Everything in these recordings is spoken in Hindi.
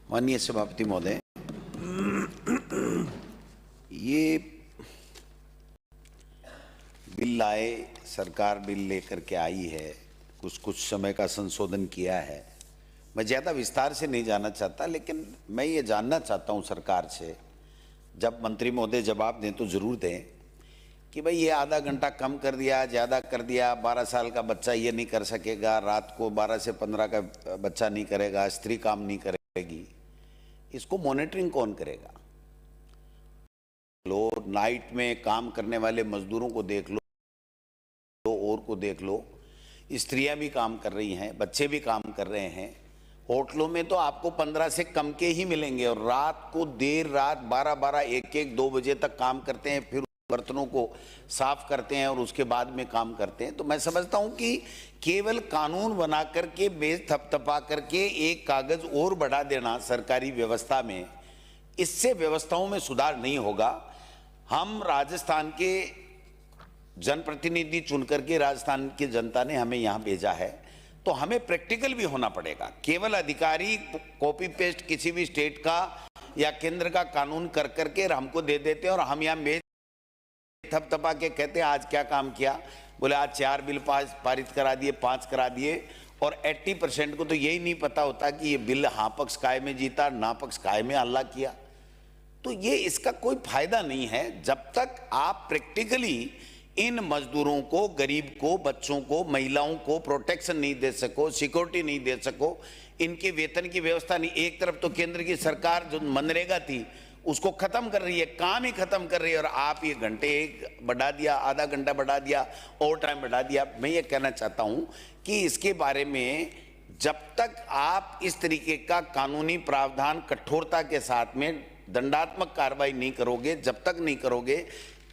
माननीय सभापति महोदय, ये बिल लाए, सरकार बिल लेकर के आई है, कुछ समय का संशोधन किया है। मैं ज़्यादा विस्तार से नहीं जानना चाहता, लेकिन मैं ये जानना चाहता हूँ सरकार से, जब मंत्री महोदय जवाब दें तो ज़रूर दें कि भाई ये आधा घंटा कम कर दिया, ज़्यादा कर दिया, 12 साल का बच्चा ये नहीं कर सकेगा, रात को 12 से 15 का बच्चा नहीं करेगा, स्त्री काम नहीं करेगी, इसको मॉनिटरिंग कौन करेगा? लो, नाइट में काम करने वाले मजदूरों को देख लो, और को देख लो, स्त्रियां भी काम कर रही हैं, बच्चे भी काम कर रहे हैं। होटलों में तो आपको 15 से कम के ही मिलेंगे, और रात को देर रात 12-12, 1-1, 2 बजे तक काम करते हैं, फिर बर्तनों को साफ करते हैं और उसके बाद में काम करते हैं। तो मैं समझता हूं कि केवल कानून बना करके, बेच थपथपा करके एक कागज और बढ़ा देना सरकारी व्यवस्था में, इससे व्यवस्थाओं में सुधार नहीं होगा। हम राजस्थान के जनप्रतिनिधि चुन करके, राजस्थान की जनता ने हमें यहाँ भेजा है, तो हमें प्रैक्टिकल भी होना पड़ेगा। केवल अधिकारी कॉपी पेस्ट किसी भी स्टेट का या केंद्र का कानून कर करके हमको दे देते हैं, और हम यहाँ बेच थपथपा के कहते हैं आज क्या काम किया, बोले आज 4 बिल पारित करा दिए, 5 करा दिए, और 80% को तो यही नहीं पता होता कि ये बिल हाँ पक्ष काय में जीता, ना पक्ष काय में हल्ला किया। तो ये इसका कोई फायदा नहीं है जब तक आप प्रैक्टिकली इन मजदूरों को, गरीब को, बच्चों को, महिलाओं को प्रोटेक्शन नहीं दे सको, सिक्योरिटी नहीं दे सको, इनके वेतन की व्यवस्था नहीं। एक तरफ तो केंद्र की सरकार जो मनरेगा थी उसको खत्म कर रही है, काम ही खत्म कर रही है, और आप ये घंटे बढ़ा दिया, आधा घंटा बढ़ा दिया, ओवर टाइम बढ़ा दिया। मैं ये कहना चाहता हूं कि इसके बारे में जब तक आप इस तरीके का कानूनी प्रावधान कठोरता के साथ में दंडात्मक कार्रवाई नहीं करोगे, जब तक नहीं करोगे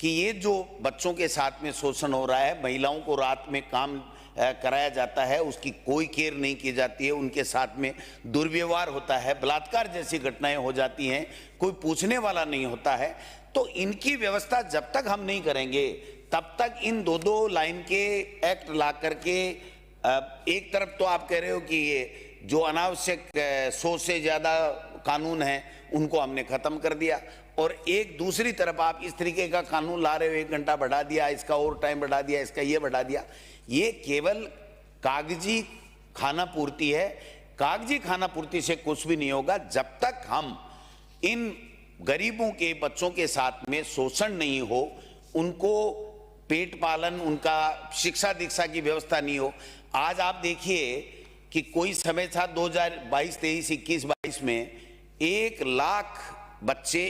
कि ये जो बच्चों के साथ में शोषण हो रहा है, महिलाओं को रात में काम कराया जाता है, उसकी कोई केयर नहीं की जाती है, उनके साथ में दुर्व्यवहार होता है, बलात्कार जैसी घटनाएं हो जाती हैं, कोई पूछने वाला नहीं होता है, तो इनकी व्यवस्था जब तक हम नहीं करेंगे तब तक इन दो लाइन के एक्ट ला करके, एक तरफ तो आप कह रहे हो कि ये जो अनावश्यक 100 से ज़्यादा कानून हैं उनको हमने ख़त्म कर दिया, और एक दूसरी तरफ आप इस तरीके का कानून ला रहे हो, 1 घंटा बढ़ा दिया, इसका और टाइम बढ़ा दिया, इसका ये बढ़ा दिया। ये केवल कागजी खाना पूर्ति है। कागजी खाना पूर्ति से कुछ भी नहीं होगा जब तक हम इन गरीबों के बच्चों के साथ में शोषण नहीं हो, उनको पेट पालन, उनका शिक्षा दीक्षा की व्यवस्था नहीं हो। आज आप देखिए कि कोई समय था 2022, 23, 21, 22 में 1 लाख बच्चे,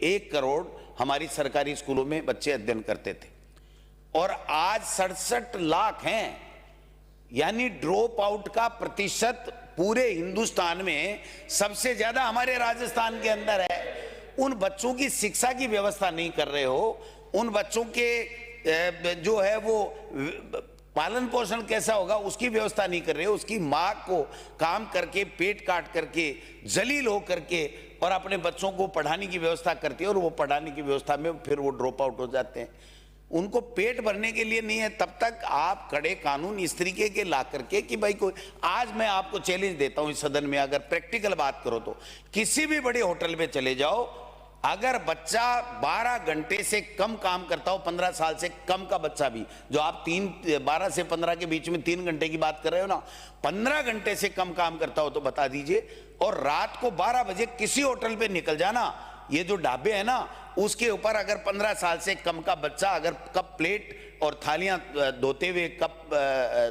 1 करोड़ हमारी सरकारी स्कूलों में बच्चे अध्ययन करते थे, और आज 67 लाख हैं। यानी ड्रॉप आउट का प्रतिशत पूरे हिंदुस्तान में सबसे ज्यादा हमारे राजस्थान के अंदर है। उन बच्चों की शिक्षा की व्यवस्था नहीं कर रहे हो, उन बच्चों के जो है वो पालन पोषण कैसा होगा उसकी व्यवस्था नहीं कर रहे हो। उसकी माँ को काम करके, पेट काट करके, जलील हो करके, और अपने बच्चों को पढ़ाने की व्यवस्था करती है, और वो पढ़ाने की व्यवस्था में फिर वो ड्रॉप आउट हो जाते हैं। उनको पेट भरने के लिए नहीं है। तब तक आप कड़े कानून इस तरीके के ला करके कि भाई कोई, आज मैं आपको चैलेंज देता हूं इस सदन में, अगर प्रैक्टिकल बात करो तो किसी भी बड़े होटल में चले जाओ, अगर बच्चा 12 घंटे से कम काम करता हो, 15 साल से कम का बच्चा भी, जो आप 12 से 15 के बीच में 3 घंटे की बात कर रहे हो ना, 15 घंटे से कम काम करता हो तो बता दीजिए, और रात को 12 बजे किसी होटल पे निकल जाना, ये जो ढाबे हैं ना उसके ऊपर अगर 15 साल से कम का बच्चा अगर कप प्लेट और थालियां धोते हुए, कप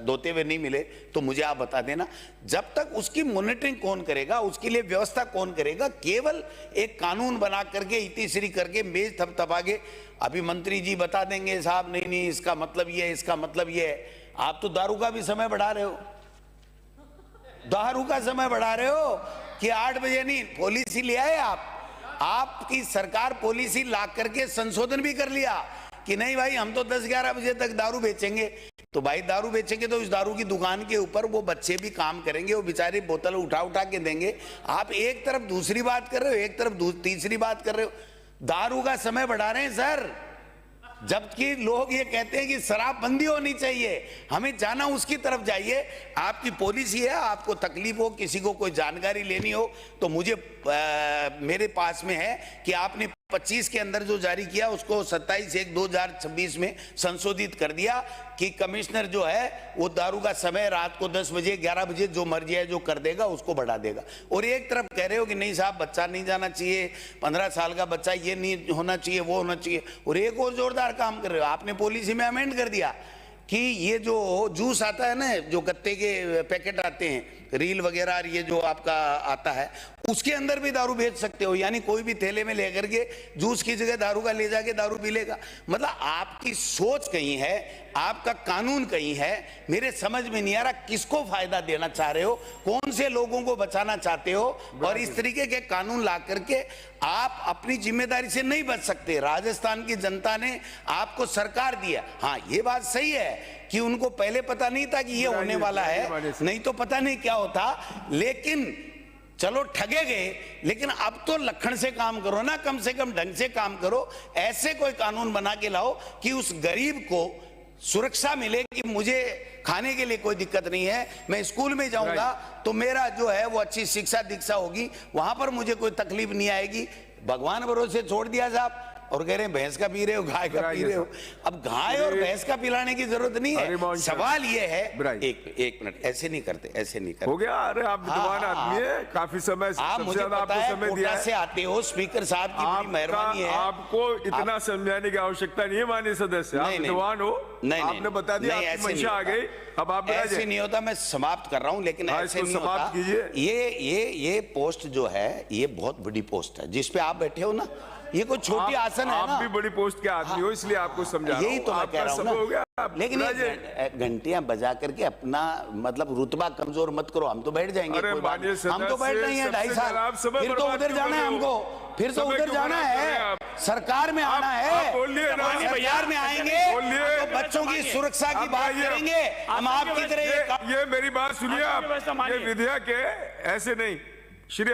धोते हुए नहीं मिले तो मुझे आप बता देना। जब तक उसकी मॉनिटरिंग कौन करेगा, उसके लिए व्यवस्था कौन करेगा? केवल एक कानून बना करके, इतिश्री करके, मेज थपथपा के अभी मंत्री जी बता देंगे साहब नहीं नहीं इसका मतलब ये है, इसका मतलब ये है। आप तो दारू का भी समय बढ़ा रहे हो, दारू का समय बढ़ा रहे हो कि 8 बजे नहीं। पॉलिसी ले आए आपकी सरकार पॉलिसी ला करके संशोधन भी कर लिया कि नहीं भाई हम तो 10-11 बजे तक दारू बेचेंगे। तो भाई दारू बेचेंगे तो इस दारू की दुकान के ऊपर वो बच्चे भी काम करेंगे, वो बेचारे बोतल उठा के देंगे। आप एक तरफ दूसरी बात कर रहे हो, एक तरफ तीसरी बात कर रहे हो। दारू का समय बढ़ा रहे हैं सर, जबकि लोग ये कहते हैं कि शराबबंदी होनी चाहिए, हमें जाना उसकी तरफ जाइए। आपकी पॉलिसी है, आपको तकलीफ हो, किसी को कोई जानकारी लेनी हो तो मुझे मेरे पास में है कि आपने 25 के अंदर जो जारी किया उसको 27/1/2026 में संशोधित कर दिया कि कमिश्नर जो है वो दारू का समय रात को 10 बजे 11 बजे जो मर्जी है जो कर देगा उसको बढ़ा देगा। और एक तरफ कह रहे हो कि नहीं साहब बच्चा नहीं जाना चाहिए, 15 साल का बच्चा ये नहीं होना चाहिए, वो होना चाहिए। और एक और जोरदार काम कर रहे हो, आपने पॉलिसी में अमेंड कर दिया कि ये जो जूस आता है ना, जो गत्ते के पैकेट आते हैं, रील वगैरह, ये जो आपका आता है उसके अंदर भी दारू बेच सकते हो। यानी कोई भी थैले में लेकर के जूस की जगह दारू का ले जाके दारू पी लेगा। मतलब आपकी सोच कहीं है, आपका कानून कहीं है, मेरे समझ में नहीं आ रहा किसको फायदा देना चाह रहे हो, कौन से लोगों को बचाना चाहते हो। और इस तरीके के कानून ला करके आप अपनी जिम्मेदारी से नहीं बच सकते। राजस्थान की जनता ने आपको सरकार दिया, हाँ ये बात सही है कि उनको पहले पता नहीं था कि ये होने वाला है, नहीं तो पता नहीं क्या होता। लेकिन चलो ठगे गए, लेकिन अब तो लखन से काम करो ना, कम से कम ढंग से काम करो। ऐसे कोई कानून बना के लाओ कि उस गरीब को सुरक्षा मिले कि मुझे खाने के लिए कोई दिक्कत नहीं है, मैं स्कूल में जाऊंगा तो मेरा जो है वो अच्छी शिक्षा दीक्षा होगी, वहां पर मुझे कोई तकलीफ नहीं आएगी। भगवान भरोसे छोड़ दिया साहब, और कह रहे हैं भैंस का पी रहे हो, गाय का पी रहे हो। अब गाय और भैंस का पिलाने की जरूरत नहीं है। सवाल ये है, एक मिनट, ऐसे नहीं करते, ऐसे नहीं करते। हो गया, अरे आप विद्वान आदमी है, काफी समय आप मुझे पता है कोटा से आते हो, स्पीकर साहब की बड़ी मेहरबानी है। आपको इतना समझाने की आवश्यकता नहीं है माननीय सदस्य, आप विद्वान हो, आपने बता दिया, आपकी मंशा आ गई, अब आप ऐसे नहीं होता। मैं समाप्त कर रहा हूं, लेकिन ऐसे नहीं होता। ये पोस्ट जो है ये बहुत बड़ी पोस्ट है जिसपे आप बैठे हो ना, ये कोई छोटी आसन है ना। आप भी बड़ी पोस्ट के आदमी हो, इसलिए आपको समझा यही तो मैं कह रहा हूँ ना। लेकिन घंटियां बजा करके अपना मतलब रुतबा कमजोर मत करो। हम तो बैठ जाएंगे, कोई बात नहीं, हम तो बैठ रहे हैं 2.5 साल, फिर तो उधर जाना है हमको, फिर तो उधर जाना है, सरकार में आना है, सरकार में आएंगे तो बच्चों की सुरक्षा की बात करेंगे हम आपकी तरह। ये मेरी बात सुनिए आप, ये विधेयक है, ऐसे नहीं। श्री